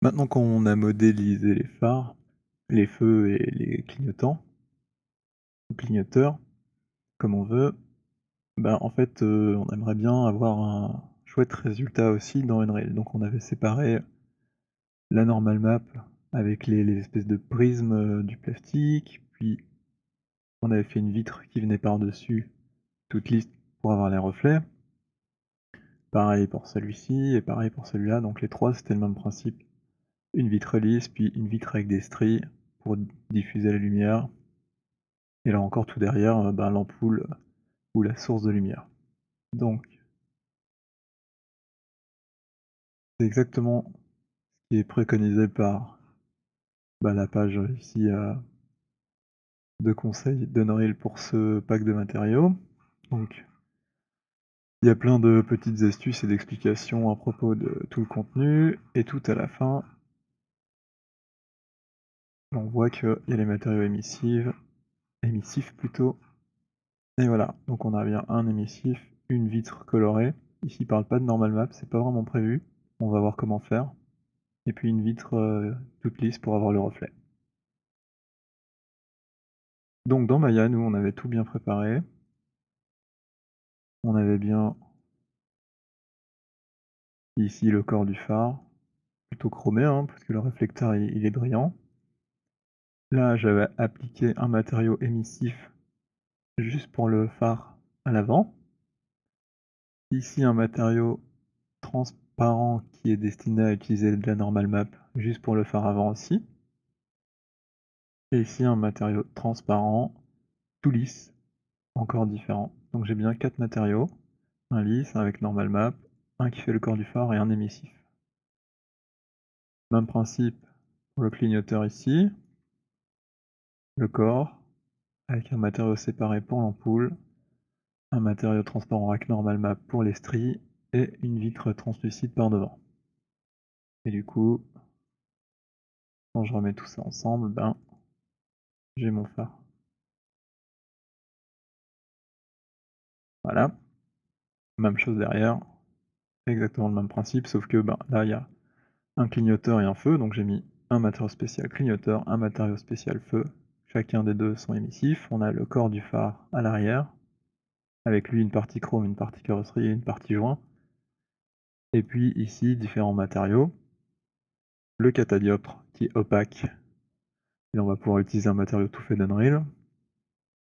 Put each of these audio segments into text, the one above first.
Maintenant qu'on a modélisé les phares, les feux et les clignotants, ou clignoteurs, comme on veut, bah, en fait, on aimerait bien avoir un chouette résultat aussi dans Unreal. Donc on avait séparé la normal map avec les espèces de prismes, du plastique, puis on avait fait une vitre qui venait par-dessus, toute lisse pour avoir les reflets. Pareil pour celui-ci et pareil pour celui-là, donc les 3 c'était le même principe. Une vitre lisse, puis une vitre avec des stries pour diffuser la lumière. Et là encore tout derrière, ben, l'ampoule, ou la source de lumière. Donc c'est exactement ce qui est préconisé par, bah, la page ici, de conseils d'Unreal pour ce pack de matériaux. Donc il y a plein de petites astuces et d'explications à propos de tout le contenu, et tout à la fin on voit qu'il y a les matériaux émissifs plutôt, et voilà. Donc on a bien un émissif, une vitre colorée. Ici il parle pas de normal map, c'est pas vraiment prévu. On va voir comment faire. Et puis une vitre, toute lisse pour avoir le reflet. Donc dans Maya, nous on avait tout bien préparé. On avait bien ici le corps du phare, plutôt chromé, hein, parce que le réflecteur il est brillant. Là j'avais appliqué un matériau émissif juste pour le phare à l'avant. Ici un matériau transparent qui est destiné à utiliser de la normal map juste pour le phare avant aussi. Et ici un matériau transparent, tout lisse, encore différent. Donc j'ai bien 4 matériaux, un lisse, un avec normal map, un qui fait le corps du phare et un émissif. Même principe pour le clignoteur ici, le corps, avec un matériau séparé pour l'ampoule, un matériau transparent avec normal map pour les stries, et une vitre translucide par devant. Et du coup, quand je remets tout ça ensemble, ben, j'ai mon phare. Voilà, même chose derrière, exactement le même principe, sauf que ben, là il y a un clignoteur et un feu, donc j'ai mis un matériau spécial clignoteur, un matériau spécial feu. Chacun des deux sont émissifs. On a le corps du phare à l'arrière, avec lui une partie chrome, une partie carrosserie et une partie joint. Et puis ici, différents matériaux. Le catadioptre qui est opaque, et on va pouvoir utiliser un matériau tout fait d'Unreal.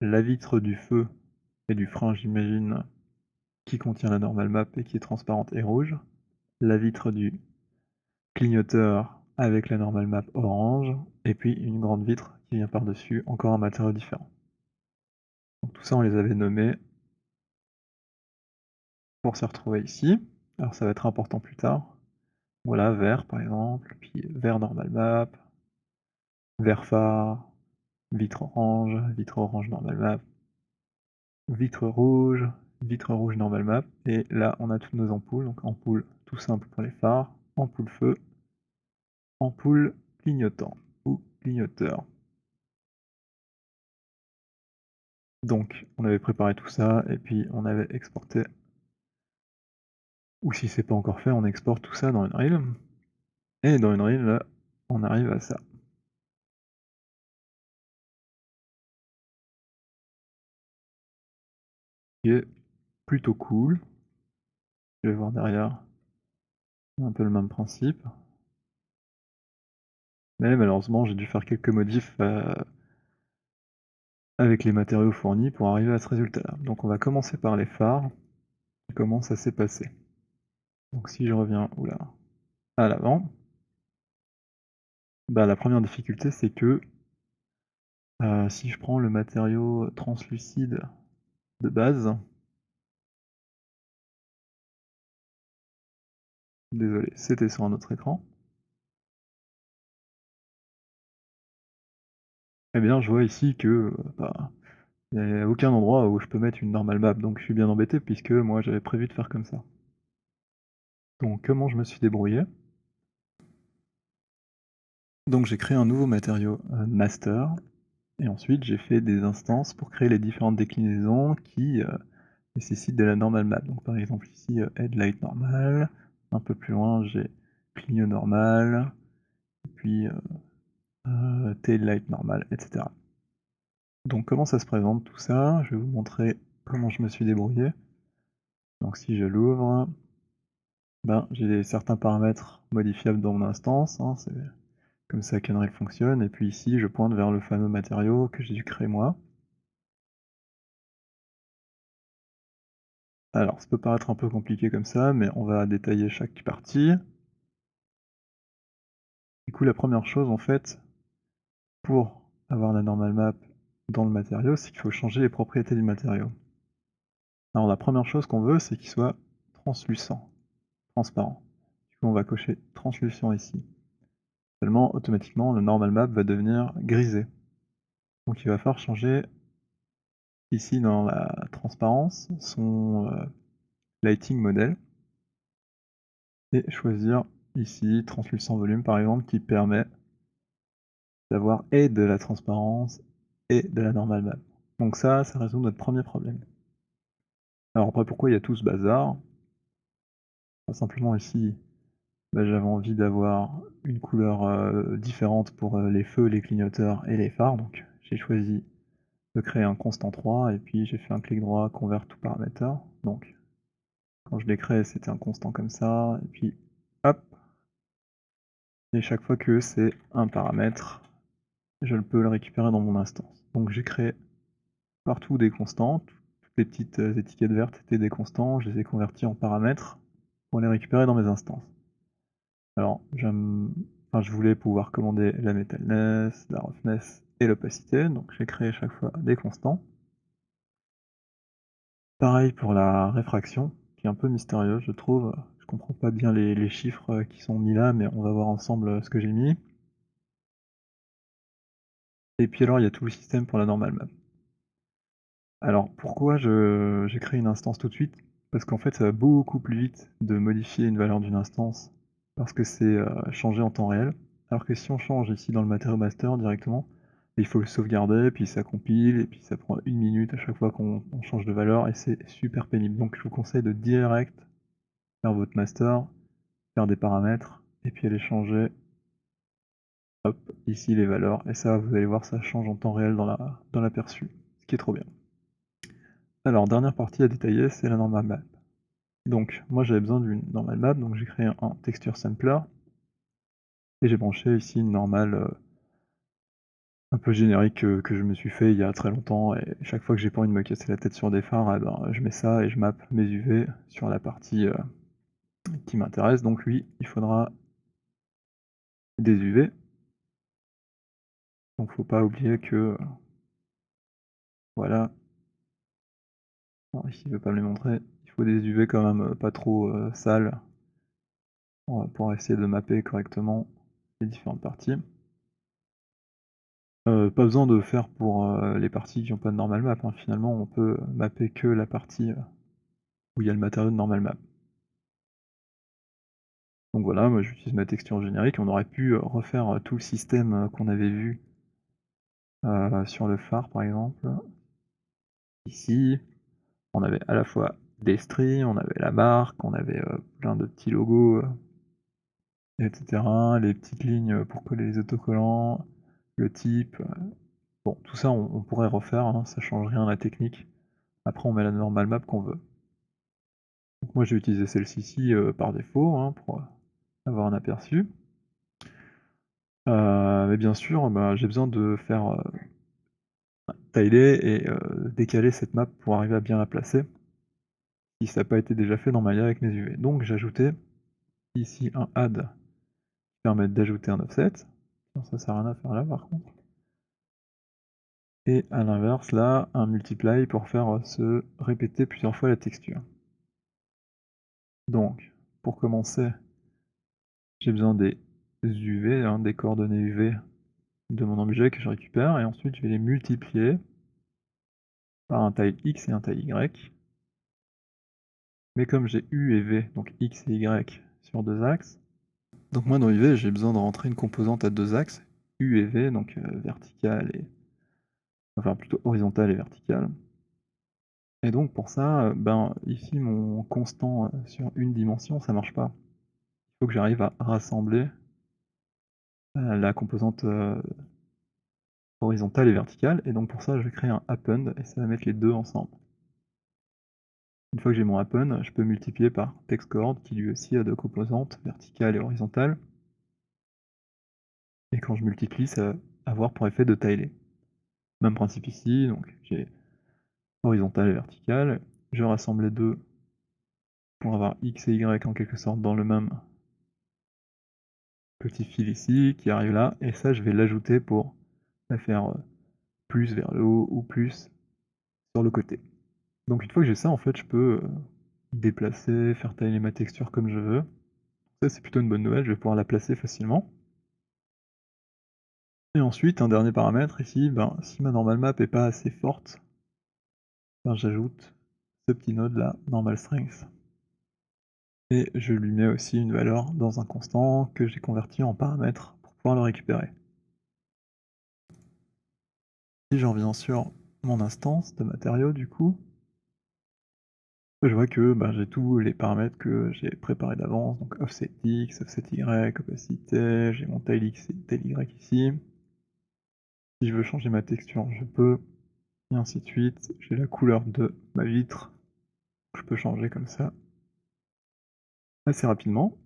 La vitre du feu et du frein, j'imagine, qui contient la normal map et qui est transparente et rouge. La vitre du clignoteur avec la normal map orange, et puis une grande vitre qui vient par-dessus, encore un matériau différent. Donc tout ça on les avait nommés pour se retrouver ici. Alors ça va être important plus tard. Voilà, vert par exemple, puis vert normal map, vert phare, vitre orange normal map, vitre rouge normal map, et là on a toutes nos ampoules, donc ampoule tout simple pour les phares, ampoule feu, ampoule clignotant ou clignoteur. Donc on avait préparé tout ça et puis on avait exporté, ou si c'est pas encore fait, on exporte tout ça dans Unreal, et dans Unreal là, on arrive à ça. Qui est plutôt cool. Je vais voir derrière, un peu le même principe. Mais malheureusement j'ai dû faire quelques modifs avec les matériaux fournis pour arriver à ce résultat là. Donc on va commencer par les phares, comment ça s'est passé. Donc si je reviens, oula, à l'avant, bah la première difficulté c'est que si je prends le matériau translucide de base, désolé, c'était sur un autre écran, eh bien je vois ici que bah, il n'y a aucun endroit où je peux mettre une normal map, donc je suis bien embêté puisque moi j'avais prévu de faire comme ça. Donc comment je me suis débrouillé? Donc j'ai créé un nouveau matériau master, et ensuite j'ai fait des instances pour créer les différentes déclinaisons qui nécessitent de la normal map. Donc par exemple ici headlight normal, un peu plus loin j'ai clignot normal, puis tail light normal, etc. Donc comment ça se présente tout ça? Je vais vous montrer comment je me suis débrouillé. Donc si je l'ouvre, ben, j'ai certains paramètres modifiables dans mon instance, hein, c'est comme ça qu'Unreal fonctionne, et puis ici je pointe vers le fameux matériau que j'ai dû créer moi. Alors ça peut paraître un peu compliqué comme ça, mais on va détailler chaque partie. Du coup la première chose en fait, pour avoir la normal map dans le matériau, c'est qu'il faut changer les propriétés du matériau. Alors la première chose qu'on veut, c'est qu'il soit translucent, transparent. Du coup on va cocher translucent ici. Seulement automatiquement le normal map va devenir grisé. Donc il va falloir changer ici dans la transparence son lighting model et choisir ici translucent volume par exemple qui permet d'avoir et de la transparence et de la normal map. Donc ça résout notre premier problème. Alors après pourquoi il y a tout ce bazar? Simplement ici, bah, j'avais envie d'avoir une couleur différente pour les feux, les clignoteurs et les phares, donc j'ai choisi de créer un constant 3 et puis j'ai fait un clic droit, convert to parameter. Donc quand je l'ai créé, c'était un constant comme ça, et puis hop, et chaque fois que c'est un paramètre, je peux le récupérer dans mon instance. Donc j'ai créé partout des constants, toutes les petites étiquettes vertes étaient des constants, je les ai convertis en paramètres pour les récupérer dans mes instances. Alors je voulais pouvoir commander la metalness, la roughness et l'opacité, donc j'ai créé chaque fois des constants. Pareil pour la réfraction, qui est un peu mystérieuse je trouve, je comprends pas bien les chiffres qui sont mis là, mais on va voir ensemble ce que j'ai mis. Et puis alors il y a tout le système pour la normal map. Alors pourquoi j'ai créé une instance tout de suite? Parce qu'en fait ça va beaucoup plus vite de modifier une valeur d'une instance, parce que c'est changé en temps réel. Alors que si on change ici dans le matériau master directement, il faut le sauvegarder, puis ça compile, et puis ça prend 1 minute à chaque fois qu'on change de valeur, et c'est super pénible. Donc je vous conseille de direct faire votre master, faire des paramètres, et puis aller changer, hop, ici les valeurs, et ça vous allez voir ça change en temps réel dans l'aperçu, ce qui est trop bien. Alors dernière partie à détailler, c'est la normal map. Donc moi j'avais besoin d'une normal map, donc j'ai créé un texture sampler, et j'ai branché ici une normale un peu générique que je me suis fait il y a très longtemps, et chaque fois que j'ai pas envie de me casser la tête sur des phares, eh ben, je mets ça et je mappe mes UV sur la partie qui m'intéresse. Donc lui, il faudra des UV. Donc faut pas oublier que voilà, alors ici il veut pas me les montrer, il faut des UV quand même pas trop sales pour essayer de mapper correctement les différentes parties. Pas besoin de faire pour les parties qui ont pas de normal map, hein. Finalement on peut mapper que la partie où il y a le matériau de normal map. Donc voilà, moi j'utilise ma texture générique, on aurait pu refaire tout le système qu'on avait vu sur le phare par exemple. Ici, on avait à la fois des stries, on avait la marque, on avait plein de petits logos, etc. Les petites lignes pour coller les autocollants, le type. Bon, tout ça on pourrait refaire, hein, ça change rien à la technique. Après on met la normal map qu'on veut. Donc moi j'ai utilisé celle-ci par défaut, hein, pour avoir un aperçu. Mais bien sûr, bah, j'ai besoin de faire tiler et décaler cette map pour arriver à bien la placer, si ça n'a pas été déjà fait dans Maya avec mes UV. Donc j'ai ajouté ici un add qui permet d'ajouter un offset. Non, ça sert à rien à faire là par contre. Et à l'inverse là, un multiply pour faire se répéter plusieurs fois la texture. Donc, pour commencer, j'ai besoin des UV, hein, des coordonnées UV de mon objet que je récupère, et ensuite je vais les multiplier par un taille X et un taille Y. Mais comme j'ai U et V, donc X et Y sur deux axes, donc moi dans UV j'ai besoin de rentrer une composante à deux axes, U et V, donc verticale et... enfin plutôt horizontale et verticale. Et donc pour ça, ben ici mon constant sur une dimension ça marche pas. Il faut que j'arrive à rassembler la composante, horizontale et verticale et donc pour ça je vais créer un append et ça va mettre les 2 ensemble. Une fois que j'ai mon append, je peux multiplier par textchord qui lui aussi a 2 composantes, verticale et horizontale. Et quand je multiplie, ça va avoir pour effet de tiler. Même principe ici, donc j'ai horizontal et vertical. Je rassemble les deux pour avoir X et Y en quelque sorte dans le même petit fil ici qui arrive là. Et ça, je vais l'ajouter pour la faire plus vers le haut ou plus sur le côté. Donc une fois que j'ai ça, en fait, je peux déplacer, faire tailler ma texture comme je veux. Ça, c'est plutôt une bonne nouvelle, je vais pouvoir la placer facilement. Et ensuite, un dernier paramètre ici, ben, si ma normal map est pas assez forte, ben, j'ajoute ce petit node là, normal strength. Et je lui mets aussi une valeur dans un constant que j'ai converti en paramètre pour pouvoir le récupérer. Si j'en viens sur mon instance de matériaux du coup, je vois que ben, j'ai tous les paramètres que j'ai préparés d'avance, donc offset x, offset y, opacité, j'ai mon tail x et tail y ici. Si je veux changer ma texture, je peux, et ainsi de suite. J'ai la couleur de ma vitre, je peux changer comme ça assez rapidement.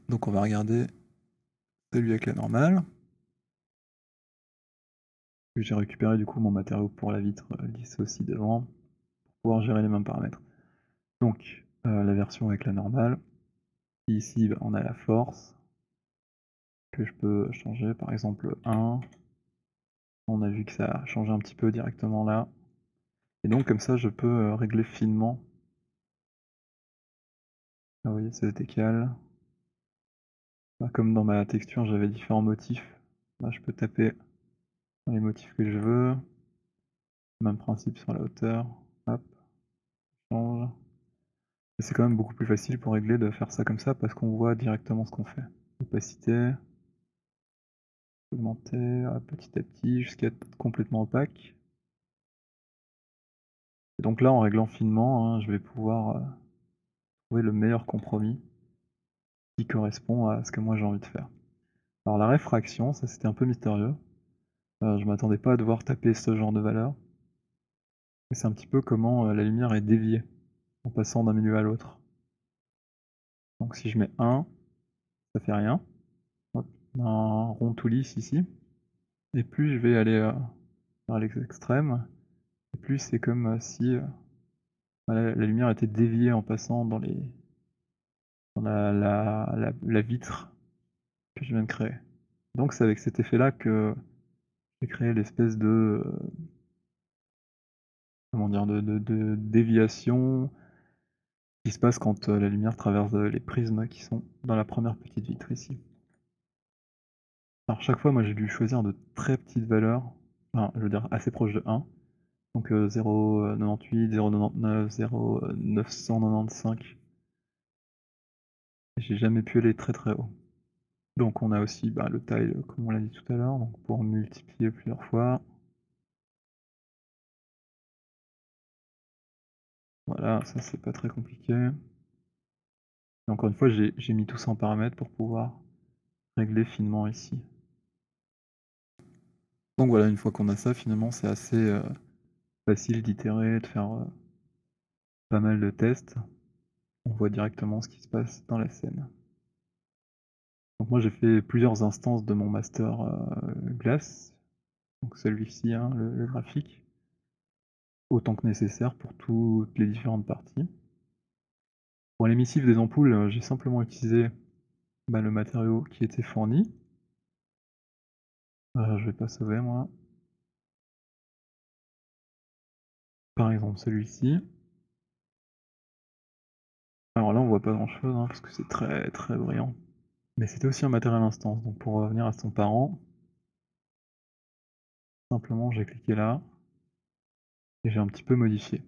Donc on va regarder celui avec la normale. J'ai récupéré du coup mon matériau pour la vitre lisse aussi devant, pour pouvoir gérer les mêmes paramètres. Donc la version avec la normale. Ici bah, on a la force, que je peux changer par exemple 1. On a vu que ça a changé un petit peu directement là. Et donc comme ça je peux régler finement. Ah, vous voyez, ça se décale. Bah, comme dans ma texture j'avais différents motifs, bah, je peux taper dans les motifs que je veux. Même principe sur la hauteur. Hop, change. Et c'est quand même beaucoup plus facile pour régler de faire ça comme ça parce qu'on voit directement ce qu'on fait. Opacité, augmenter petit à petit jusqu'à être complètement opaque. Et donc là, en réglant finement, hein, je vais pouvoir trouver le meilleur compromis qui correspond à ce que moi j'ai envie de faire. Alors la réfraction, ça c'était un peu mystérieux. Je m'attendais pas à devoir taper ce genre de valeur. Mais c'est un petit peu comment la lumière est déviée en passant d'un milieu à l'autre. Donc si je mets 1, ça fait rien. Hop, un rond tout lisse ici. Et plus je vais aller vers les extrêmes, et plus c'est comme si la lumière était déviée en passant dans la vitre que je viens de créer. Donc c'est avec cet effet-là que j'ai créé l'espèce de comment dire de déviation qui se passe quand la lumière traverse les prismes qui sont dans la première petite vitre ici. Alors chaque fois, moi j'ai dû choisir de très petites valeurs, enfin je veux dire assez proches de 1. Donc 0,98, 0,99, 0,995. J'ai jamais pu aller très très haut. Donc on a aussi bah, le tile comme on l'a dit tout à l'heure, donc pour multiplier plusieurs fois. Voilà, ça c'est pas très compliqué. Et encore une fois, j'ai mis tout ça en paramètres pour pouvoir régler finement ici. Donc voilà, une fois qu'on a ça, finalement c'est assez facile d'itérer, de faire pas mal de tests. On voit directement ce qui se passe dans la scène. Donc moi j'ai fait plusieurs instances de mon master glace, donc celui-ci, hein, le graphique, autant que nécessaire pour toutes les différentes parties. Pour l'émissif des ampoules, j'ai simplement utilisé bah, le matériau qui était fourni. Je vais pas sauver moi. Par exemple celui-ci. Alors là on voit pas grand chose hein, parce que c'est très très brillant. Mais c'était aussi un matériel instance, donc pour revenir à son parent, simplement j'ai cliqué là et j'ai un petit peu modifié.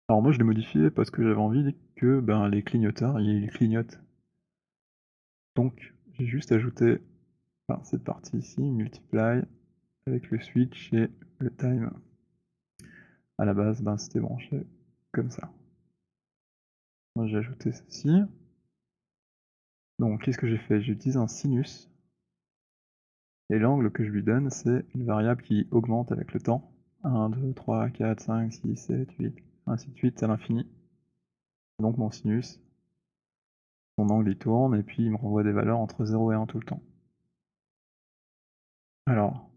Alors moi je l'ai modifié parce que j'avais envie que ben, les clignoteurs ils clignotent. Donc j'ai juste ajouté enfin, cette partie ici, multiply, avec le switch et le time. À la base, ben, c'était branché comme ça. Moi j'ai ajouté ceci. Donc qu'est-ce que j'ai fait? J'ai utilisé un sinus et l'angle que je lui donne, c'est une variable qui augmente avec le temps. 1, 2, 3, 4, 5, 6, 7, 8, ainsi de suite à l'infini. Donc mon sinus, son angle il tourne et puis il me renvoie des valeurs entre 0 et 1 tout le temps. Alors,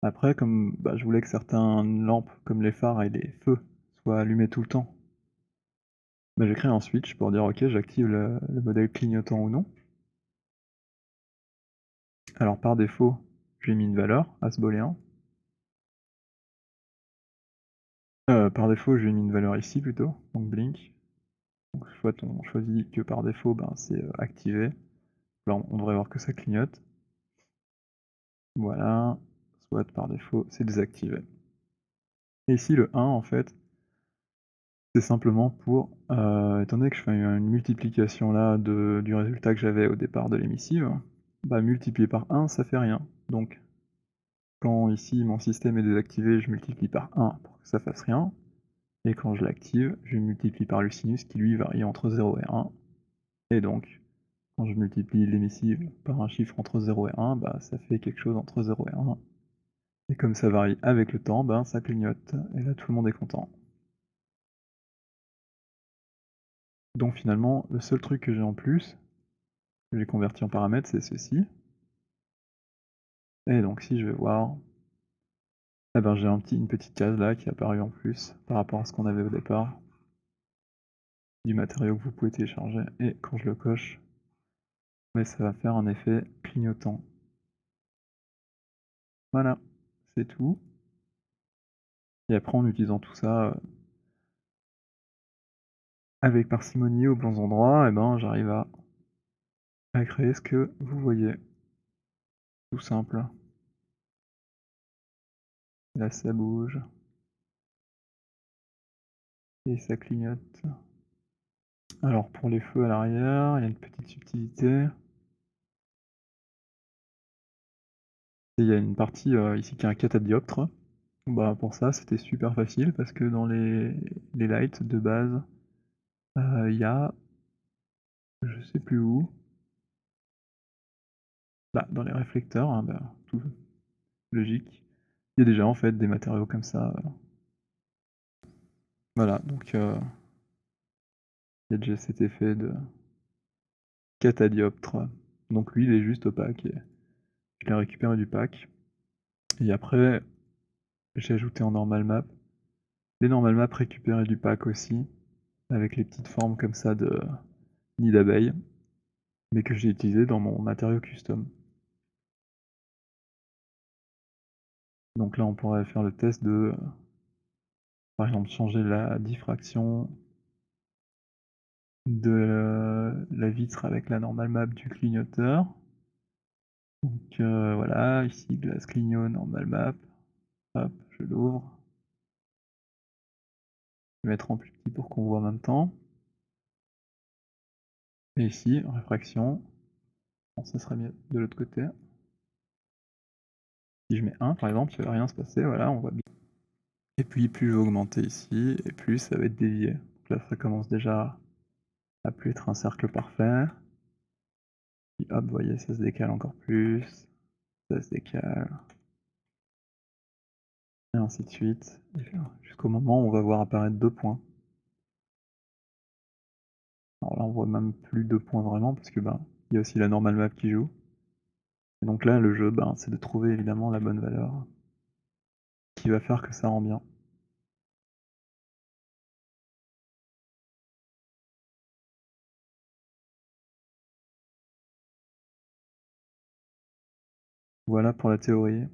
après comme, bah, je voulais que certaines lampes, comme les phares et les feux, soient allumés tout le temps, bah, j'ai créé un switch pour dire: «OK, j'active le modèle clignotant ou non». Alors par défaut, j'ai mis une valeur, as-booléen. Par défaut, j'ai mis une valeur ici plutôt, donc blink. Donc soit on choisit que par défaut, ben, c'est, activé. Là, on devrait voir que ça clignote. Voilà, soit par défaut, c'est désactivé. Et ici le 1 en fait, c'est simplement pour, étant donné que je fais une multiplication là du résultat que j'avais au départ de l'émissive, bah, multiplier par 1 ça fait rien. Donc quand ici mon système est désactivé, je multiplie par 1 pour que ça fasse rien. Et quand je l'active, je multiplie par le sinus qui lui varie entre 0 et 1. Et donc, quand je multiplie l'émissive par un chiffre entre 0 et 1, bah, ça fait quelque chose entre 0 et 1. Et comme ça varie avec le temps, ben, ça clignote. Et là, tout le monde est content. Donc finalement, le seul truc que j'ai en plus, que j'ai converti en paramètre, c'est ceci. Et donc si je vais voir, eh ben, j'ai une petite case là qui est apparue en plus par rapport à ce qu'on avait au départ, du matériau que vous pouvez télécharger. Et quand je le coche, mais ça va faire un effet clignotant. Voilà, c'est tout. Et après en utilisant tout ça, avec parcimonie aux bons endroits, et ben, j'arrive à créer ce que vous voyez. Tout simple. Là ça bouge. Et ça clignote. Alors pour les feux à l'arrière, il y a une petite subtilité. Et il y a une partie, ici qui est un catadioptre. Bah, pour ça, c'était super facile parce que dans les lights de base, il y a, je sais plus où, bah, dans les réflecteurs, hein, bah, tout logique. Il y a déjà en fait des matériaux comme ça, voilà, donc il y a déjà cet effet de catadioptre. Donc lui, il est juste opaque et je l'ai récupéré du pack. Et après, j'ai ajouté en normal map les normal maps récupérées du pack aussi, avec les petites formes comme ça de nid d'abeille, mais que j'ai utilisé dans mon matériau custom. Donc là, on pourrait faire le test de, par exemple, changer la diffraction de la vitre avec la normal map du clignoteur. Donc voilà, ici glace clignot normal map. Hop, je l'ouvre. Je vais mettre en plus petit pour qu'on voit en même temps. Et ici, réfraction. Bon, ça serait mieux de l'autre côté. Si je mets 1 par exemple, il ne va rien se passer, voilà, on voit bien. Et puis plus je vais augmenter ici, et plus ça va être dévié. Donc là, ça commence déjà à plus être un cercle parfait. Puis hop, vous voyez, ça se décale encore plus, ça se décale, et ainsi de suite, jusqu'au moment où on va voir apparaître 2 points. Alors là, on voit même plus 2 points vraiment, parce que ben, il y a aussi la normal map qui joue. Et donc là, le jeu, ben, c'est de trouver évidemment la bonne valeur qui va faire que ça rend bien. Voilà pour la théorie.